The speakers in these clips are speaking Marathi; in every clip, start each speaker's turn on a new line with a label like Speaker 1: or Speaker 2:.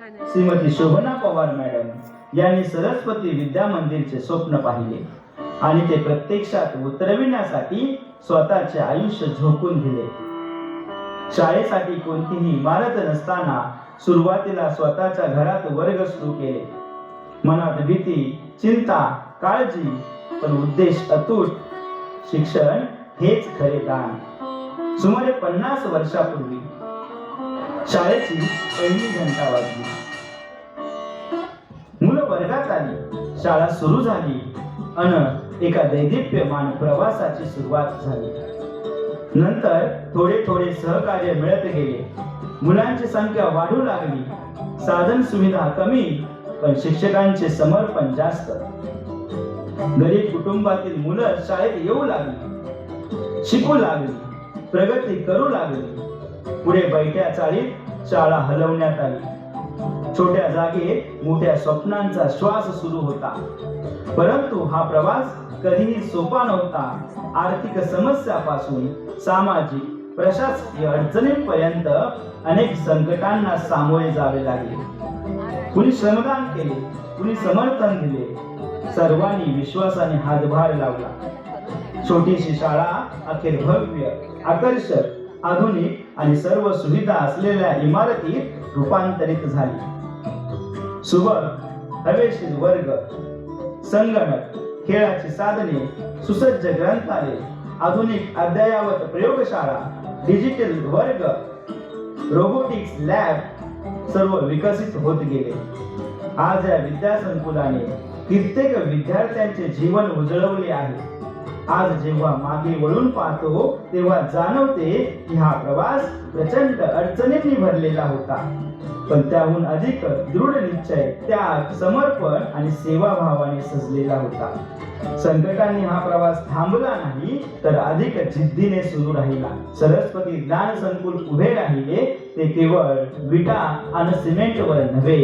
Speaker 1: श्रीमती शोभना पवार मॅडम यांनी सरस्वती विद्या मंदिरचे स्वप्न पाहिले आणि ते प्रत्यक्षात उतरविण्यासाठी स्वतःचे आयुष्य झोकून दिले. शाळेसाठी कोणतीही इमारत नसताना सुरुवातीला स्वतःच्या घरात वर्ग सुरू केले. मनात भीती, चिंता, काळजी, पण उद्देश अतूट. शिक्षण हेच खरे दान. सुमारे 50 वर्षापूर्वी शाळेची पहिली घंटा वाजली. मुलं वर्गात आली. शाळा सुरू झाली अन एका दैदिप्यमान प्रवासाची सुरुवात झाली. नंतर थोडे थोडे सहकार्य मिळत गेले. मुलांची संख्या वाढू लागली. साधन सुविधा कमी, पण शिक्षकांचे समर्पण जास्त. गरीब कुटुंबातील मुलं शाळेत येऊ लागली, शिकू लागली, प्रगती करू लागली. पुढे बैठ्या चाळीत शाळा हलवण्यात आली. छोट्या जागेत मोठ्या स्वप्नांचा श्वास सुरू होता. परंतु हा प्रवास कधीही सोपा नव्हता. आर्थिक समस्यापासून सामाजिक प्रशासकीय अडचणींपर्यंत अनेक संकटांना सामोरे जावे लागले. कुणी श्रमदान केले, कुणी समर्थन दिले. सर्वांनी विश्वासाने हातभार लावला. छोटीशी शाळा अखेर भव्य, आकर्षक, आधुनिक आणि सर्व सुविधा असलेल्या इमारतीत रूपांतरित झाली. सुबक हवेशीर वर्ग, संगणक, खेळाची साधने, सुसज्ज ग्रंथालय, आधुनिक अद्ययावत प्रयोगशाळा, डिजिटल वर्ग, रोबोटिक्स लॅब सर्व विकसित होत गेले. आज या विद्यासंकुलाने कित्येक विद्यार्थ्यांचे जीवन उजळवले आहे. आज जेव्हा मागे वळून पाहतो तेव्हा जाणवते की हा प्रवास प्रचंड अडचणींनी भरलेला होता, पण त्याहून अधिक दृढ निश्चय, त्याग, समर्पण आणि सेवाभावाने सजलेला होता. संकटांनी हा प्रवास थांबला नाही, तर अधिक जिद्दीने सुरू राहिला. सरस्वती ज्ञान संकुल उभे राहिले ते केवळ विटा आणि सिमेंटवर नव्हे,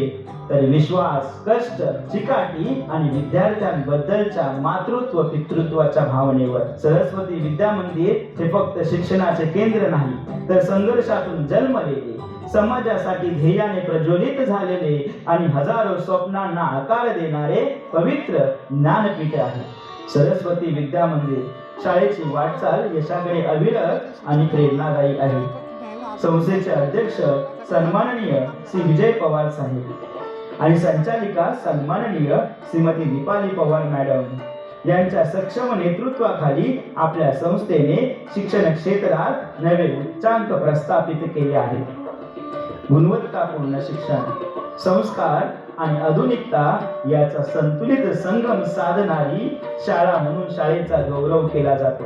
Speaker 1: तर विश्वास, कष्ट, चिकाटी आणि विद्यार्थ्यांबद्दलच्या मातृत्व पितृत्वाच्या भावनेवर. सरस्वती विद्या मंदिर हे फक्त शिक्षणाचे केंद्र नाही, तर संघर्षातून जन्मलेले, समाजासाठी ध्येयाने प्रज्वलित झालेले आणि हजारो स्वप्नांना आकार देणारे पवित्र ज्ञानपीठ आहे. सरस्वती विद्या मंदिर शाळेची वाटचाल यशाकडे अविरत आणि प्रेरणादायी आहे. संस्थेचे अध्यक्ष सन्माननीय श्री विजय पवार साहेब आणि संचालिका सन्माननीय श्रीमती दीपाली पवार मॅडम यांच्या सक्षम नेतृत्वाखाली आपल्या संस्थेने शिक्षण क्षेत्रात नवे उच्चांक प्रस्थापित केले आहेत. गुणवत्तापूर्ण शिक्षण, संस्कार आणि आधुनिकता याचा संतुलित संगम साधणारी शाळा म्हणून शाळेचा गौरव केला जातो.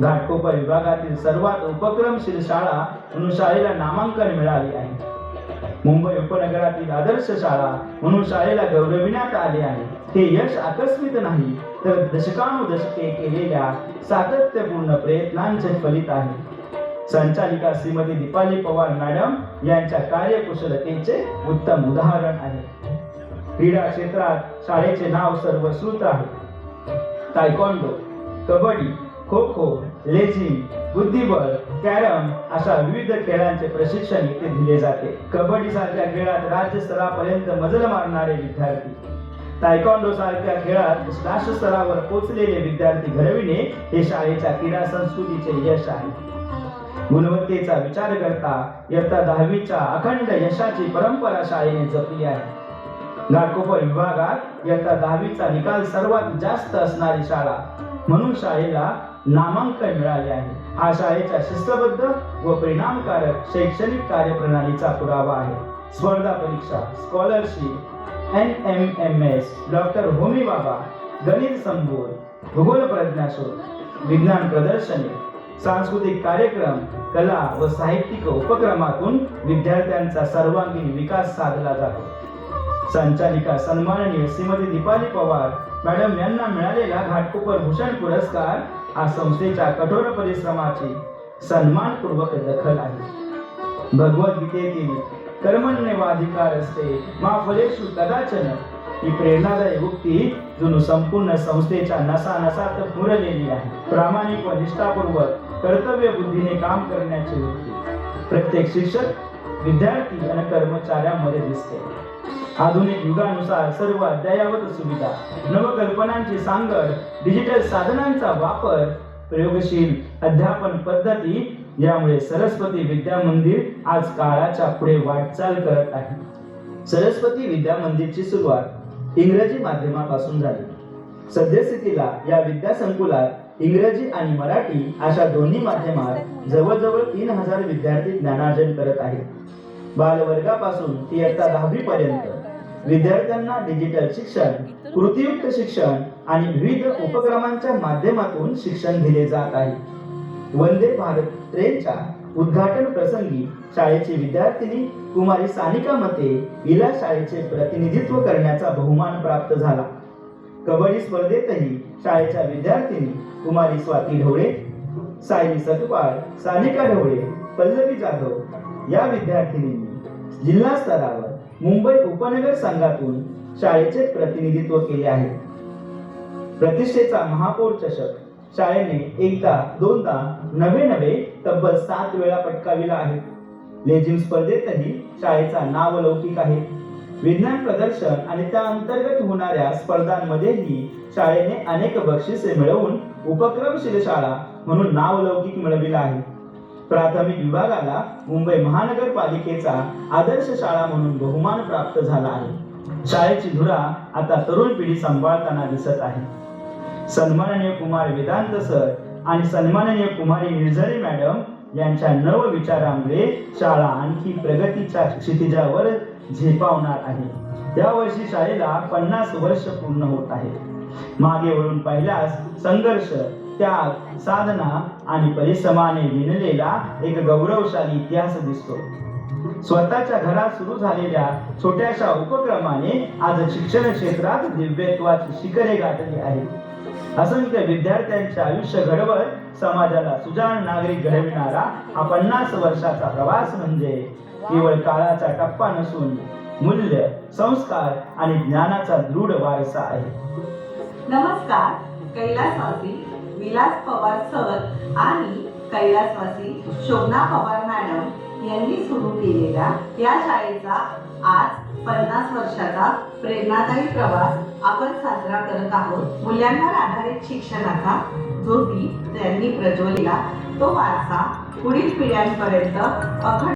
Speaker 1: घाटकोपर विभागातील सर्वात उपक्रमशील शाळा म्हणून शाळेला नामांकन मिळाले आहे. मुंबई उपनगरातील आदर्श शाळा म्हणून शाळेला गौरविण्यात आले आहे. हे यश आकस्मिक नाही, तर दशकानुदशके केलेल्या सातत्यपूर्ण प्रयत्नांचे फलित आहे. संचालिका श्रीमती दीपाली पवार मॅडम यांच्या कार्यकुशलतेचे उत्तम उदाहरण आहे. क्रीडा क्षेत्रात शाळेचे नाव सर्वश्रुत आहे. तायक्वांडो, कबड्डी, खो खो, लेझिम, बुद्धिबळ, कॅरम अशा विविध खेळांचे प्रशिक्षण इथे दिले जाते. कबड्डी सारख्या खेळात राज्य स्तरापर्यंत मजल मारणारे विद्यार्थी, तायक्वांडो सारख्या खेळात राष्ट्र स्तरावर पोहोचलेले विद्यार्थी घडविणे हे शाळेच्या क्रीडा संस्कृतीचे यश आहे. गुणवत्तेचा विचार करता इयत्ता 10वीच्या अखंड यशाची परंपरा शाळेने जपली आहे. घाटकोपर विभागात इयत्ता 10वीचा निकाल सर्वात जास्त असणारी शाळा म्हणून शाळेला नामांकन मिळाले आहे. हा शाळेच्या शिस्तबद्ध व परिणामकारक शैक्षणिक कार्यप्रणालीचा पुरावा आहे. स्पर्धा परीक्षा, स्कॉलरशिप, NMMS, डॉक्टर होमी बाबा, गणित संबोध, भूगोल प्रज्ञाशोध, विज्ञान प्रदर्शने, सांस्कृतिक कार्यक्रम, कला व साहित्यिक उपक्रमातून विद्यार्थ्यांचा सर्वांगीण विकास साधला जातो. संचालिका सन्माननीय श्रीमती दीपाली पवार मॅडम यांना मिळालेला घाटकोपर भूषण पुरस्कार हा संस्थेच्या कठोर परिश्रमाची सन्मानपूर्वक दखल आहे. भगवद्गीतेतील कर्मण्येवाधिकारस्ते मा फलेषु कदाचन ही प्रेरणादायी उक्ती जणू संपूर्ण संस्थेच्या नसानसात मुरलेली आहे. प्रामाणिक व निष्ठापूर्वक कर्तव्य बुद्धीने काम करण्याची उक्ती. प्रत्येक शिक्षक विद्यार्थी आणि कर्मचाऱ्यांमध्ये दिसते. आधुनिक युगानुसार सर्व अद्ययावत सुविधा, नवकल्पनांची सांगड, डिजिटल साधनांचा वापर, प्रयोगशील अध्यापन पद्धती यामुळे सरस्वती विद्या मंदिर आज काळाच्या पुढे वाटचाल करत आहे. सरस्वती विद्या मंदिरची सुरुवात इंग्रजी माध्यमापासून झाली. सद्यस्थितीला या विद्यासंकुलात इंग्रजी आणि मराठी अशा दोन्ही माध्यमात जवळजवळ 3000 विद्यार्थी ज्ञानार्जन करत आहेत. बालवर्गापासून ती इयत्ता 10वी पर्यंत विद्यार्थ्यांना डिजिटल शिक्षण, कृतीयुक्त शिक्षण आणि विविध उपक्रमांच्या माध्यमातून शिक्षण दिले जात आहे. वंदे भारत ट्रेनच्या उद्घाटन प्रसंगी शाळेची विद्यार्थिनी कुमारी सानिका मते हिला शाळेचे प्रतिनिधित्व करण्याचा बहुमान प्राप्त झाला. कबड्डी स्पर्धेतही शाळेच्या विद्यार्थिनी कुमारी स्वाती ढवळे, सायली सतपाळ, सानिका ढवळे, पल्लवी जाधव या विद्यार्थिनींनी जिल्हा स्तरावर मुंबई उपनगर संघातून शाळेचे प्रतिनिधित्व केले आहे. प्रतिष्ठेचा महापौर चषक शाळेने एकदा दोनदा नवे तब्बल 7 वेळा पटकाविला आहे. लेझिम स्पर्धेतही शाळेचा नावलौकिक आहे. विज्ञान प्रदर्शन आणि त्या अंतर्गत होणाऱ्या स्पर्धांमध्येही शाळेने अनेक बक्षिसे मिळवून उपक्रमशील शाळा म्हणून नावलौकिक मिळविला आहे. प्राथमिक विभागाला मुंबई महानगरपालिकेचा आदर्श शाळा म्हणून बहुमान प्राप्त झाला आहे. शाळेची धुरा आता तरुण पिढी सांभाळताना दिसत आहे. सन्माननीय कुमार वेदांत सर आणि सन्माननीय कुमारी निर्झरी मॅडम यांच्या नव विचारांमुळे शाळा आणखी प्रगतीच्या क्षितिजावर झेपावणार आहे. या वर्षी शाळेला 50 वर्ष पूर्ण होत आहे. मागे वळून पाहिल्यास संघर्ष, त्याग, साधना आणि परिश्रमाने विणलेला एक गौरवशाली इतिहास दिसतो. स्वतःच्या घरात सुरू झालेल्या छोट्याशा उपक्रमाने आज शिक्षण क्षेत्रात दिव्यत्वाची शिखरे गाठली आहेत. असंख्य विद्यार्थ्यांचे आयुष्य घडवत समाजाला सुजाण नागरिक घडविणारा हा 50 वर्षाचा प्रवास म्हणजे केवळ काळाचा टप्पा नसून मूल्य, संस्कार आणि ज्ञानाचा दृढ वारसा आहे.
Speaker 2: नमस्कार. कैलासवासी विलास पवार सर आणि कैलासवासी शोभना पवार मॅडम यांनी सुरू केलेल्या या शाळेचा आज 50 वर्षाचा प्रेरणादायी प्रवास आपण साजरा करत आहोत. मूल्यांवर आधारित शिक्षणाचा ज्योती त्यांनी प्रज्वलिला तो वारसा पुढील पिढ्यांपर्यंत अखंड